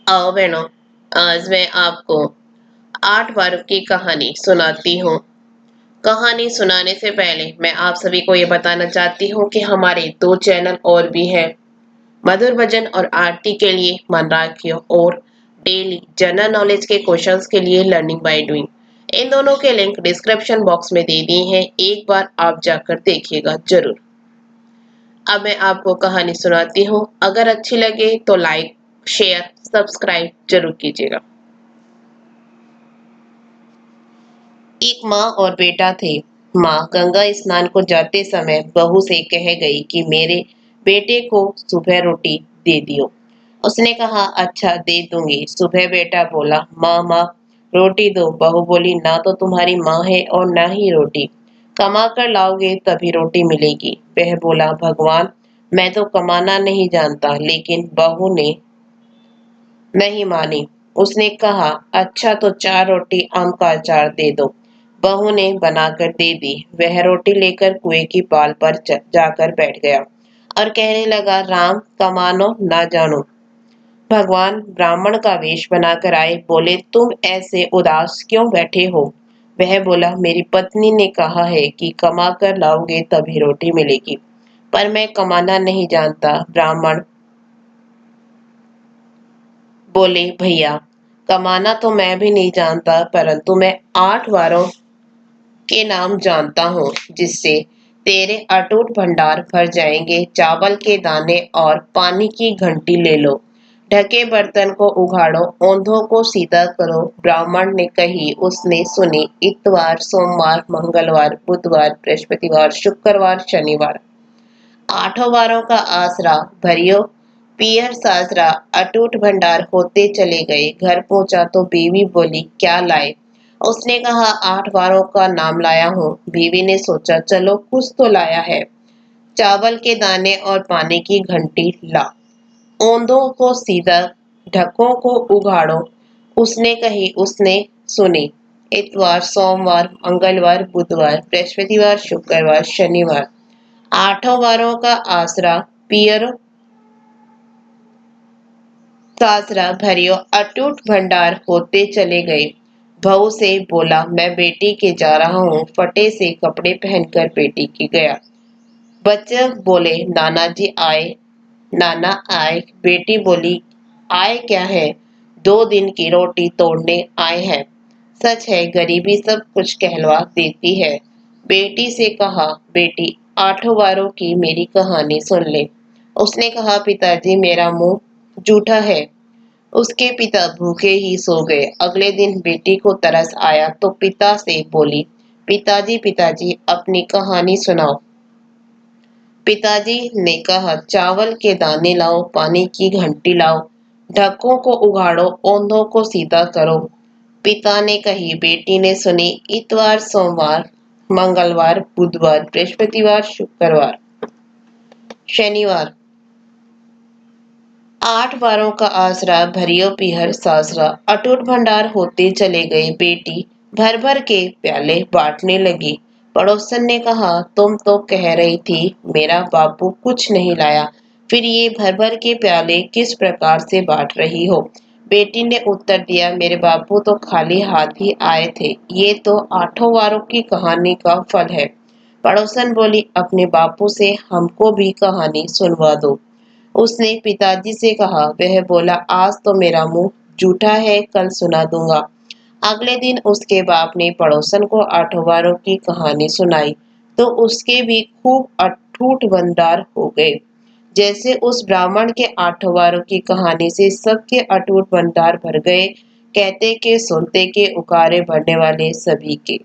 आओ बहनों, आज मैं आपको 8 वारों की कहानी सुनाती हूँ। कहानी सुनाने से पहले मैं आप सभी को ये बताना चाहती हूँ कि हमारे 2 चैनल और भी हैं। मधुर भजन और आरती के लिए मन राखियो और डेली जनरल नॉलेज के क्वेश्चंस के लिए लर्निंग बाय डूइंग। इन दोनों के लिंक डिस्क्रिप्शन बॉक्स में दे दिए हैं, एक बार आप जाकर देखिएगा जरूर। अब मैं आपको कहानी सुनाती हूँ। अगर अच्छी लगे तो लाइक, शेयर, सब्सक्राइब जरूर कीजिएगा। एक माँ और बेटा थे। माँ गंगा स्नान को जाते समय बहू से कह गई कि मेरे बेटे को सुबह रोटी दे दियो। उसने कहा अच्छा दे दूंगी। सुबह बेटा बोला माँ माँ रोटी दो। बहू बोली ना तो तुम्हारी माँ है और ना ही रोटी, कमा कर लाओगे तभी रोटी मिलेगी। वह बोला भगवान मैं तो कमाना नहीं जानता, लेकिन बहू ने नहीं मानी। उसने कहा अच्छा तो 4 रोटी आम का अचार दे दो। बहू ने बनाकर दे दी। वह रोटी लेकर कुएं की पाल पर जाकर बैठ गया और कहने लगा राम कमानो ना जानो। भगवान ब्राह्मण का वेश बनाकर आए। बोले तुम ऐसे उदास क्यों बैठे हो? वह बोला मेरी पत्नी ने कहा है कि कमा कर लाओगे तभी रोटी मिलेगी, पर मैं कमाना नहीं जानता। ब्राह्मण बोले भैया कमाना तो मैं भी नहीं जानता, परंतु मैं 8 वारों के नाम जानता हूँ जिससे तेरे अटूट भंडार भर जाएंगे। चावल के दाने और पानी की घंटी ले लो, ढके बर्तन को उघाड़ो, ओंधों को सीधा करो। ब्राह्मण ने कही, उसने सुनी। इतवार, सोमवार, मंगलवार, बुधवार, बृहस्पतिवार, शुक्रवार, शनिवार, 8 वारों का आसरा भरियो पियर सासरा, अटूट भंडार होते चले गए। घर पहुंचा तो बीवी बोली क्या लाए? उसने कहा 8 वारों का नाम लाया हूँ। बीवी ने सोचा चलो कुछ तो लाया है। चावल के दाने और पानी की घंटी ला, ओंधों को सीधा, ढकों को उघाड़ो। उसने कही, उसने सुनी। इतवार, सोमवार, मंगलवार, बुधवार, बृहस्पतिवार, शुक्रवार, शनिवार, 8 वारों का आसरा पियरो सासरा भरियो अटूट भंडार होते चले गए। बहू से बोला मैं बेटी के जा रहा हूँ। फटे से कपड़े पहनकर बेटी के गया। बच्चे बोले नाना जी आए। नाना आए। बेटी बोली आए क्या है? 2 दिन की रोटी तोड़ने आए हैं। सच है गरीबी सब कुछ कहलवा देती है। बेटी से कहा बेटी 8 वारों की मेरी कहानी सुन ले। उसने कहा पिताजी मेरा मुंह जूठा है। उसके पिता भूखे ही सो गए। अगले दिन बेटी को तरस आया तो पिता से बोली पिताजी पिताजी अपनी कहानी सुनाओ। पिताजी ने कहा चावल के दाने लाओ, पानी की घंटी लाओ, ढकों को उघाड़ो, ओंधों को सीधा करो। पिता ने कही। बेटी ने सुनी। इतवार, सोमवार, मंगलवार, बुधवार, बृहस्पतिवार, शुक्रवार, शनिवार, 8 वारों का आसरा भरियो पीहर सासरा, अटूट भंडार होते चले गए। बेटी भर भर के प्याले बांटने लगी। पड़ोसन ने कहा तुम तो कह रही थी मेरा बापू कुछ नहीं लाया, फिर ये भर भर के प्याले किस प्रकार से बांट रही हो? बेटी ने उत्तर दिया मेरे बापू तो खाली हाथ ही आए थे। ये तो 8 वारों की कहानी का फल है। पड़ोसन बोली अपने बापू से हमको भी कहानी सुनवा दो। उसने पिताजी से कहा। वह बोला आज तो मेरा मुंह जूठा है, कल सुना दूंगा। अगले दिन उसके बाप ने पड़ोसन को 8 वारों की कहानी सुनाई तो उसके भी खूब अटूट भंडार हो गए। जैसे उस ब्राह्मण के 8 वारों की कहानी से सबके अटूट भंडार भर गए। कहते के सुनते के उकारे भरने वाले सभी के।